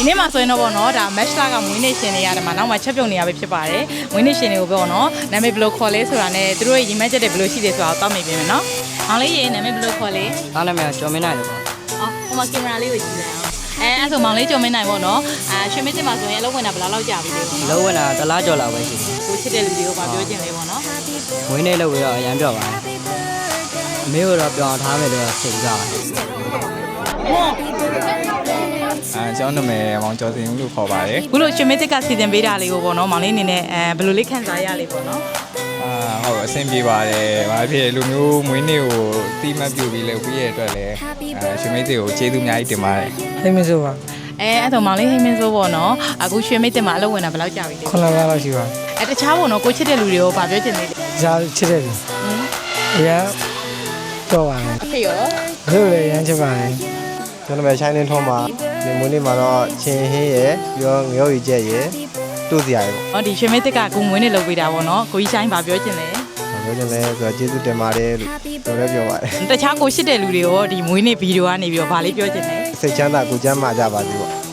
ဒီနေ့မှာဆိုရင်တော့ပေါ့နော်ဒါ match လာကမွေးနေ့ရှင်တွေရတယ်မှာနောက်မှချက်ပြုတ်နေရပဲဖြစ်ပါတယ်မွေးနေ့ရှင်တွေကိုပေါ့နော်နာမည်ဘယ်လိုခေါ်လဲဆိုတာနဲ့သူတို့ရဲ့ရည်မှန်းချက်တွေဘယ်လိုရှိတယ်ဆိုတာကိုတောက်မိပြင်မယ်နော်မောင်လေးရေနာမည်ဘယ်လိုခေါ်လဲ အားနာမည်ကျော်မင်းနိုင်လို့ပေါ့ အော်ဟိုမှာကင်မရာလေးကိုကြည့်လိုက်အောင်အဲ့ဆိုမောင်လေးကျော်မင်းနိုင်ပေါ့နော်ရွှေမင်းတင်မှာဆိုရင်အလုပ်ဝင်တာဘယ်လောက်ကြာပြီလဲပေါ့နော် လုံးဝတာတစ်လားကျော်လာပဲရှိတယ် ကိုချစ်တဲ့လူတွေကိုဗာပြောချင်လဲပေါ့နော် ဝင်းနေလို့ပြီးတော့အရန်ပြော့ပါတယ်အမေကတော့ပြောင်းထားမယ်လို့စိတ်ကြပါတယ် ကျွန်တော်နာမည်မောင်ကျော်စင်ဦးလို့ခေါ်ပါတယ် ခုလိုရွှေမင်းတက်ကစီစဉ်ပေးတာလေးကိုပေါ့နော်မောင်လေးအနေနဲ့ဘယ်လိုလေးခံစားရလဲပေါ့နော် ဟုတ်အဆင်ပြေပါတယ်ဘာဖြစ်လူမျိုးမွေးနေ့ကိုတီးမှတ်ပြုပြီးလုပ်ပြီးရတဲ့အတွက်လည်းရွှေမိတ်တွေကိုကျေးဇူးအများကြီးတင်ပါတယ် ဟိမင်းဆိုပါ အဲ့တော့မောင်လေးဟိမင်းဆိုပေါ့နော်အခုရွှေမင်းတင်မှာအလုပ်ဝင်တာဘယ်လောက်ကြာပြီလဲ 9လလောက်ရှိပါ တခြားပေါ့နော်ကိုချစ်တဲ့လူတွေကိုဗာပြောချင်သေးတယ် ဇာချစ်တဲ့လူအရန်တော့ပါမယ် အဖေရော ဘယ်လိုလဲရမ်းချစ်ပါတယ် ကျွန်တော်ပဲရှိုင်းနေထုံးမှာဒီမွေးနေ့မှာတော့ချင်းဟင်းရယ်ပြီးတော့ငရုတ်ရီကျက်ရယ်တို့စရာရယ် ဟောဒီရွှေမင်းတက်ကကိုမွေးနေလုပ်ပေးတာပေါ့နော်ကိုကြီးဆိုင်ဗာပြောချင်လဲ ပေါ့ပြောချင်လဲဆိုတော့ကျေးဇူးတင်ပါတယ်လို့ပြောလဲပြောပါတယ် တခြားကိုချစ်တဲ့လူတွေကိုဒီမွေးနေဗီဒီယိုကနေပြီးတော့ဗာလေးပြောချင်တယ် စိတ်ချမ်းသာကိုကျမ်းမာကြပါစေပေါ့